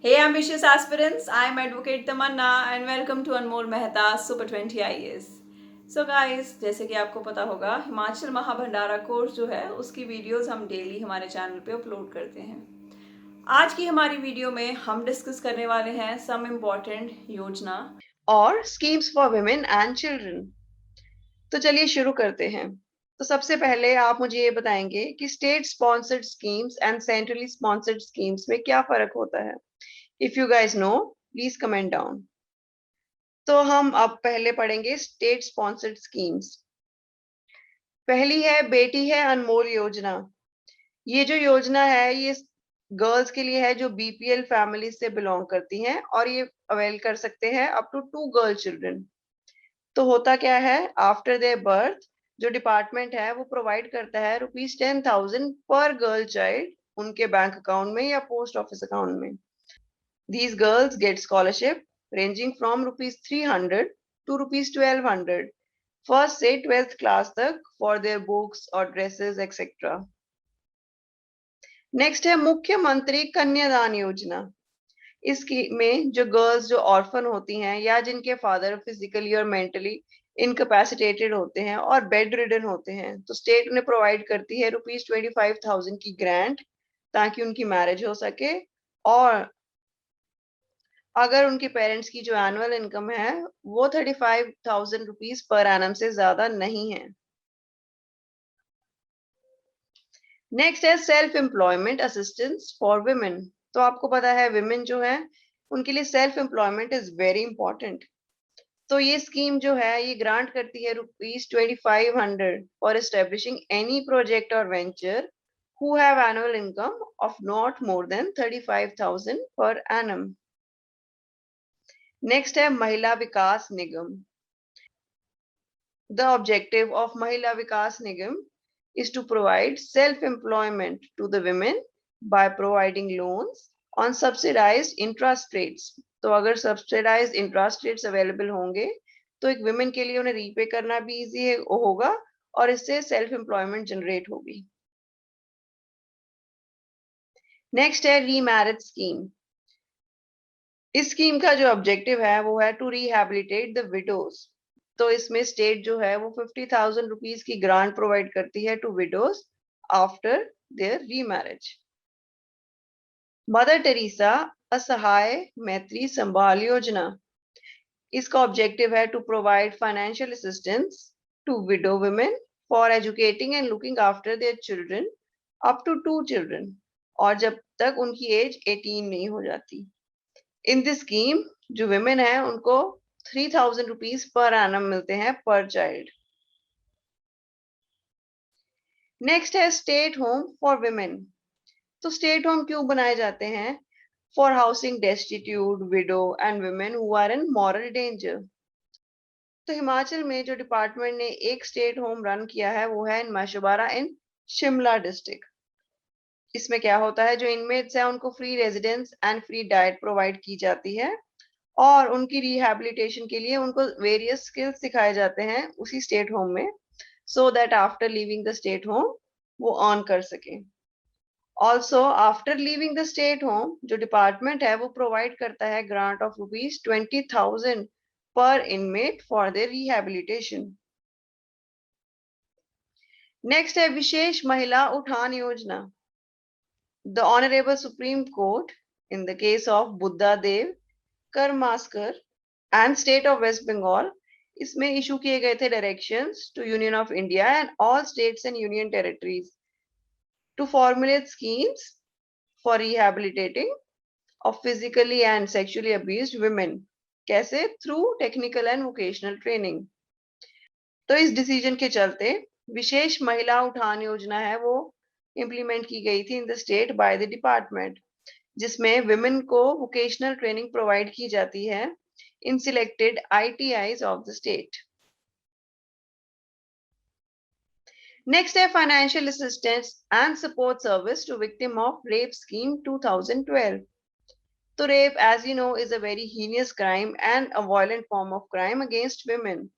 Hey ambitious aspirants, I am Advocate Tamanna and welcome to Anmol Mehta Super 20 IAS. So guys, जैसे कि आपको पता होगा Himachal महाभंडारा course जो है उसकी वीडियोस हम डेली हमारे चैनल पे अपलोड करते हैं। आज की हमारी वीडियो में हम डिस्कस करने वाले हैं सम इम्पॉर्टेंट योजना और schemes for women and children. तो चलिए शुरू करते हैं। तो सबसे पहले आप मुझे ये बताएंगे कि state sponsored schemes and centrally sponsored schemes में क्या फर्क होता है। If you guys know, please comment down. तो हम अब पहले पढ़ेंगे स्टेट स्पॉन्सर्ड स्कीम्स। पहली है बेटी है अनमोल योजना। ये जो योजना है ये गर्ल्स के लिए है जो बीपीएल फैमिली से बिलोंग करती हैं और ये अवेल कर सकते हैं अप टू 2 गर्ल चिल्ड्रन। तो होता क्या है, आफ्टर देयर बर्थ जो डिपार्टमेंट है वो प्रोवाइड करता है ₹10,000 पर गर्ल चाइल्ड उनके बैंक अकाउंट में या पोस्ट ऑफिस अकाउंट में। These girls get scholarship ranging from ₹300 to ₹1,200 first से 12th क्लास तक फॉर देयर बुक्स और ड्रेसेस एक्सेट्रा। नेक्स्ट है मुख्यमंत्री कन्यादान योजना। इसकी में जो गर्ल्स जो ऑर्फन होती हैं या जिनके फादर फिजिकली और मेंटली इनकैपेसिटेटेड होते हैं और बेड रिडन होते हैं, तो स्टेट उन्हें प्रोवाइड करती है ₹25,000 की ग्रांट ताकि उनकी मैरिज हो सके। और अगर उनके पेरेंट्स की जो एनुअल इनकम है वो ₹35,000 पर एनम से ज्यादा नहीं है। नेक्स्ट है self employment assistance for women. तो आपको पता है विमेन जो है उनके लिए self employment is very important. तो ये स्कीम जो है ये ग्रांट करती है ₹2500 फॉर एस्टेब्लिशिंग एनी प्रोजेक्ट और venture who have annual income of not more than 35,000 per annum. Next है महिला विकास निगम। द ऑब्जेक्टिव ऑफ महिला विकास निगम is to provide self-employment to the women by providing loans on subsidized interest rates। तो अगर subsidized interest rates available होंगे तो एक women के लिए उन्हें रीपे करना भी इजी होगा और इससे सेल्फ एम्प्लॉयमेंट जनरेट होगी। नेक्स्ट है रीमैरिज स्कीम। इस स्कीम का जो ऑब्जेक्टिव है वो है टू रिहैबिलिटेट द विडोज। तो इसमें स्टेट जो है वो ₹50,000 की ग्रांट प्रोवाइड करती है to widows after their remarriage. Mother Teresa असहाय मैत्री संभाल योजना। इसका ऑब्जेक्टिव है to provide financial assistance to widow women for educating and looking after their children up to 2 children, और जब तक उनकी एज 18 नहीं हो जाती। इन दिस स्कीम जो वुमेन है उनको ₹3,000 पर एनम मिलते हैं पर चाइल्ड। नेक्स्ट है स्टेट होम फॉर वुमेन। तो स्टेट होम क्यों बनाए जाते हैं? For housing destitute widow and women who are in moral danger. तो हिमाचल में जो डिपार्टमेंट ने एक स्टेट होम रन किया है वो है इन मशुबारा इन शिमला डिस्ट्रिक्ट। इसमें क्या होता है, जो इनमेट्स है उनको free residence and free diet provide की जाती है और उनकी रिहैबिलिटेशन के लिए उनको वेरियस स्किल्स सिखाए जाते हैं उसी स्टेट होम में, so that after leaving the state home वो अर्न कर सके। Also after leaving the state home जो डिपार्टमेंट है वो प्रोवाइड करता है ग्रांट ऑफ ₹20,000 पर inmate for their rehabilitation. Next है Vishesh Mahila Uthan Yojana. The honourable Supreme Court in the case of Buddha Dev Karmaskar and state of West Bengal, इसमें इशू किए गए थे directions to Union of India and all states and union territories to formulate schemes for rehabilitating of physically and sexually abused women. कैसे? Through technical and vocational training. तो इस decision के चलते विशेष महिला उठान योजना है वो इम्प्लीमेंट की गई थी in the state by the department, जिसमें विमेन को वोकेशनल ट्रेनिंग प्रोवाइड की जाती है in selected ITIs of the state. Next है financial assistance and support service to victim of rape scheme 2012। तो rape as you know is a very heinous crime and a violent form of crime against women,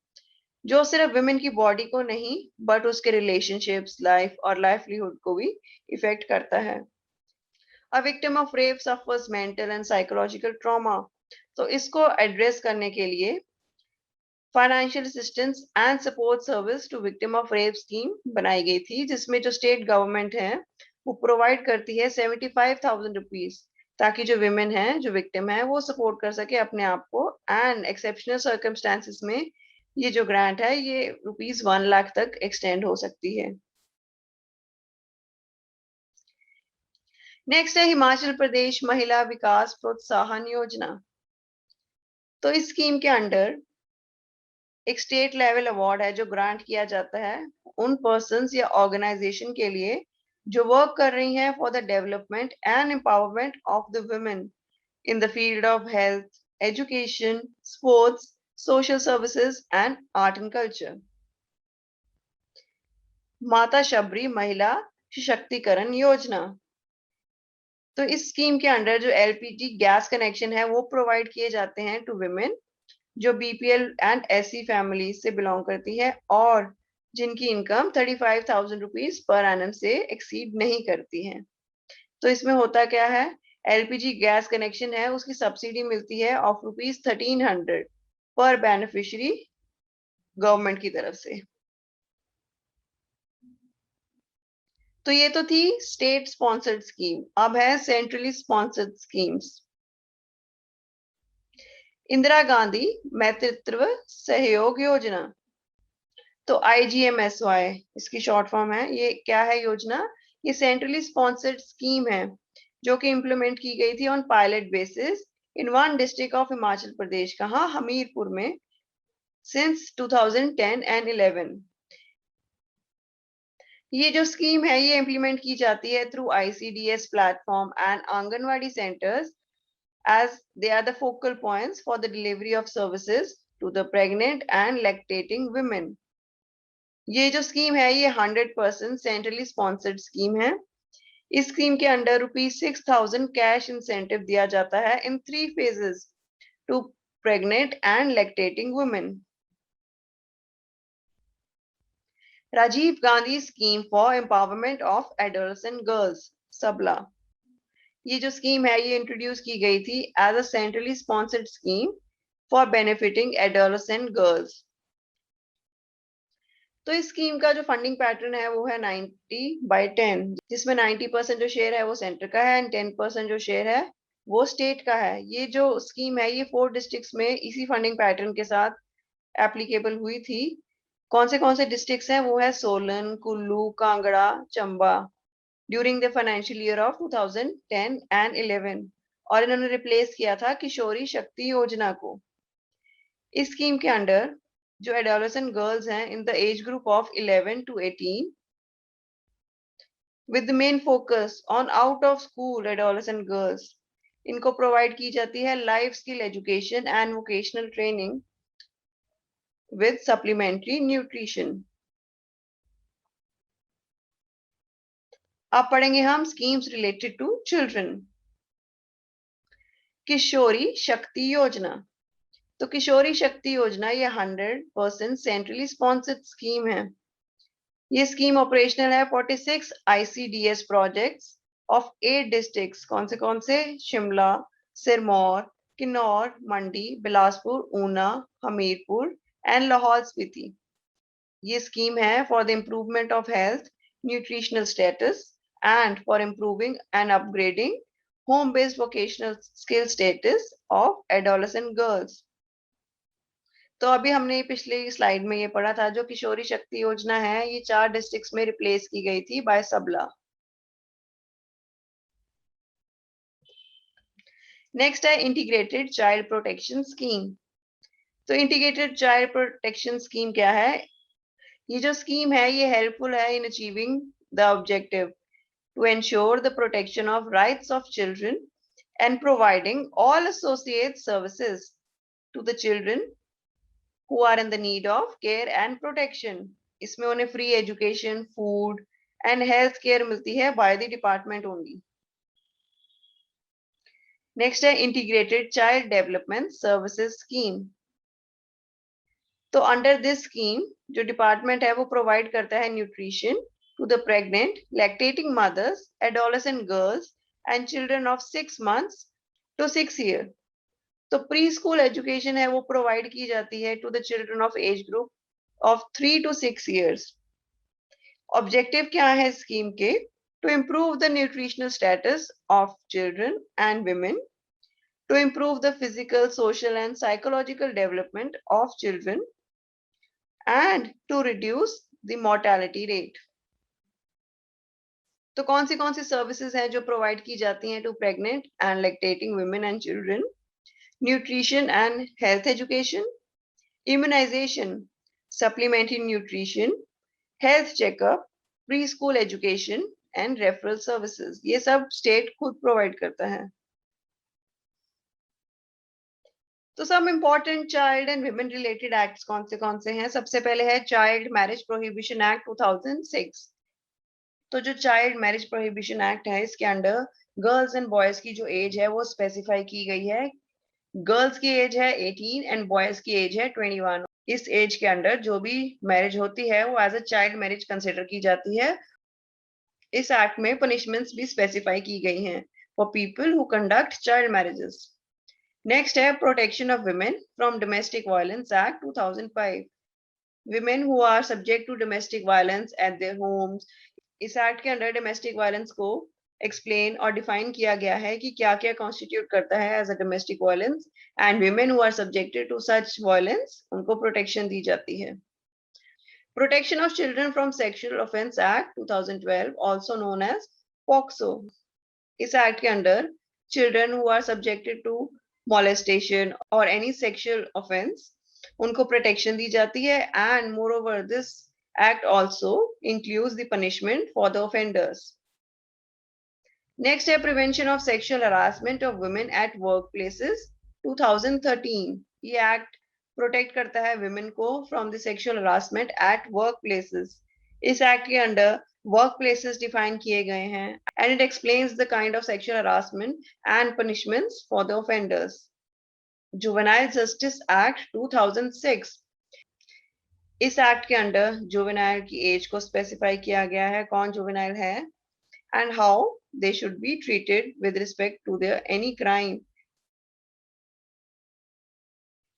जो सिर्फ women की body को नहीं but उसके relationships, life और livelihood को भी इफेक्ट करता है। A victim of rape suffers mental and psychological trauma. तो इसको एड्रेस करने के लिए financial assistance and support service to victim of rape scheme बनाई गई थी, जिसमें जो स्टेट गवर्नमेंट है वो प्रोवाइड करती है 75,000 रुपीज, ताकि जो विमेन है, जो विक्टिम है, वो सपोर्ट कर सके अपने आप को। एंड एक्सेप्शनल सर्कमस्टांसिस में ये जो ग्रांट है ये रुपीज 1 लाख तक एक्सटेंड हो सकती है। नेक्स्ट है हिमाचल प्रदेश महिला विकास प्रोत्साहन योजना। तो इस स्कीम के अंडर एक स्टेट लेवल अवार्ड है जो ग्रांट किया जाता है उन पर्सन्स या ऑर्गेनाइजेशन के लिए जो वर्क कर रही हैं for the development and empowerment of the women in the field of health, education, sports, social services and art and culture. माता शबरी महिला सशक्तिकरण योजना। तो इस स्कीम के अंडर जो एलपीजी गैस कनेक्शन है वो प्रोवाइड किए जाते हैं टू वुमेन जो बीपीएल एंड एससी फैमिली से बिलोंग करती है और जिनकी इनकम 35,000 रुपीज पर एनम से एक्सीड नहीं करती है। तो इसमें होता क्या है, एलपीजी गैस कनेक्शन है उसकी सब्सिडी मिलती है ऑफ रुपीज 1300 पर बेनिफिशियरी गवर्नमेंट की तरफ से। तो ये तो थी स्टेट स्पॉन्सर्ड स्कीम। अब है centrally sponsored schemes. Indira Gandhi नेतृत्व सहयोग योजना। तो IGMSY इसकी शॉर्ट फॉर्म है। ये क्या है योजना? ये सेंट्रली स्पॉन्सर्ड स्कीम है जो कि इम्प्लीमेंट की गई थी on pilot basis in one district of Himachal Pradesh. कहाँ? हमीरपुर में, सिंस 2010 एंड 11। ये जो स्कीम है ये इम्प्लीमेंट की जाती है through ICDS platform and anganwadi centres as they are the focal points for the delivery of services to the pregnant and lactating women. ये जो स्कीम है ये 100% सेंट्रली स्पॉन्सर्ड स्कीम है। इस स्कीम के अंडर ₹6,000 कैश इंसेंटिव दिया जाता है in 3 phases to pregnant and lactating women. Rajiv Gandhi scheme for empowerment of adolescent girls, Sabla. ये जो स्कीम है ये इंट्रोड्यूस की गई थी as a centrally sponsored scheme for benefiting adolescent girls. तो इस स्कीम का जो फंडिंग पैटर्न है वो है 90/10, जिसमें 90% जो शेयर है वो सेंटर का है एंड 10% जो शेयर है वो स्टेट का है। ये जो स्कीम है ये 4 डिस्ट्रिक्ट्स में इसी फंडिंग पैटर्न के साथ एप्लीकेबल हुई थी। कौन से डिस्ट्रिक्ट्स हैं? वो है Solan, Kullu, Kangra, Chamba during the financial year of 2010 and 11, और इन्होंने रिप्लेस किया था किशोरी शक्ति योजना को। इस स्कीम के अंडर जो एडोलेसेंट गर्ल्स हैं in the age group of 11 to 18 with the main focus on out of school adolescent girls, इनको प्रोवाइड की जाती है life skill education and vocational training with supplementary nutrition. अब पढ़ेंगे हम स्कीम्स रिलेटेड टू चिल्ड्रन। किशोरी शक्ति योजना। तो किशोरी शक्ति योजना ये 100% सेंट्रली स्पॉन्सर्ड स्कीम है। ये स्कीम ऑपरेशनल है 46 ICDS प्रोजेक्ट्स ऑफ 8 डिस्ट्रिक्ट्स। कौन से? शिमला, सिरमौर, किन्नौर, मंडी, बिलासपुर, ऊना, हमीरपुर एंड लाहौल स्पीति। ये स्कीम है for the improvement of health, nutritional status and for improving and upgrading home based vocational skill status of adolescent girls. तो अभी हमने पिछले स्लाइड में ये पढ़ा था, जो किशोरी शक्ति योजना है ये 4 डिस्ट्रिक्ट्स में रिप्लेस की गई थी बाय सबला। नेक्स्ट है इंटीग्रेटेड चाइल्ड प्रोटेक्शन स्कीम। तो इंटीग्रेटेड चाइल्ड प्रोटेक्शन स्कीम क्या है? ये जो स्कीम है ये हेल्पफुल है in achieving the objective to ensure the protection of rights of children and providing all associate services to the children who are in the need of care and protection. इसमें उन्हें free education, food and health care मिलती है by the department only. Next है integrated child development services scheme. तो under this scheme जो department है वो provide करता है nutrition to the pregnant, lactating mothers, adolescent girls and children of 6 months to 6 years. तो प्री स्कूल एजुकेशन है वो प्रोवाइड की जाती है to the children of age group of 3 to 6 years. Objective क्या है स्कीम के? To improve the nutritional status of children and women, to improve the physical, social, and psychological development of children, and to reduce the mortality rate. तो कौन सी services हैं जो provide की जाती हैं to pregnant and lactating women and children? Nutrition and health education, immunisation, supplementary nutrition, health checkup, pre school education and referral services, ये सब state खुद प्रोवाइड करता है. तो सब important child and women related acts कौन से हैं? सबसे पहले है चाइल्ड मैरिज प्रोहिबिशन एक्ट 2006. तो जो चाइल्ड मैरिज प्रोहिबिशन एक्ट है इसके अंडर गर्ल्स एंड बॉयज की जो एज है वो स्पेसिफाई की गई है. गर्ल्स की एज है 18 एंड बॉयज की एज है 21. इस एज के अंडर जो भी मैरिज होती है वो as a child marriage consider की जाती है. इस एक्ट में पनिशमेंट्स भी स्पेसिफाई की गई हैं for people who conduct child marriages. Next है Protection of Women from Domestic Violence Act 2005. Women who are subject to domestic violence at their homes. इस एक्ट के अंडर डोमेस्टिक वायलेंस को explain और define किया गया है कि क्या क्या कॉन्स्टिट्यूट करता है as a domestic violence, and women who are subjected to such violence उनको प्रोटेक्शन दी जाती है. Protection of Children from Sexual Offence Act 2012, also known as POCSO. इस एक्ट के under children who are subjected to molestation or any sexual offense उनको protection दी जाती है, and moreover this act also includes the punishment for the offenders. Next है Prevention of Sexual Harassment of Women at Workplaces 2013. ये act protect करता है women को from the sexual harassment at workplaces. इस act के under workplaces define किए गए हैं, and it explains the kind of sexual harassment and punishments for the offenders. Juvenile Justice Act 2006. इस एक्ट के अंडर जुवेनाइल की एज को स्पेसिफाई किया गया है, कौन जुवेनाइल है and how they should be treated with respect to their any crime.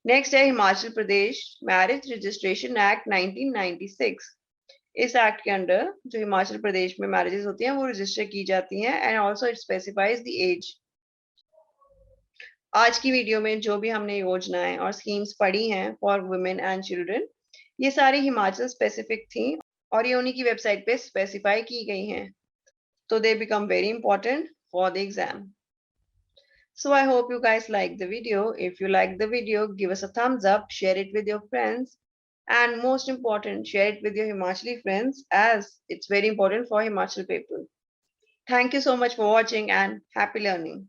Next है Himachal Pradesh marriage registration act 1996. इस एक्ट के अंडर जो हिमाचल प्रदेश में मैरिजेस होती हैं वो रजिस्टर की जाती हैं, and also it specifies the age. आज की वीडियो में जो भी हमने योजनाएं और स्कीम्स पढ़ी हैं फॉर वुमेन एंड चिल्ड्रन, ये सारी हिमाचल स्पेसिफिक थी और ये उन्हीं की वेबसाइट पे स्पेसिफाई की गई हैं, तो they become very important for the exam. So I hope you guys like the video. If you like the video, give us a thumbs up, share it with your friends, and most important, share it with your Himachali friends as it's very important for Himachal people. Thank you so much for watching and happy learning.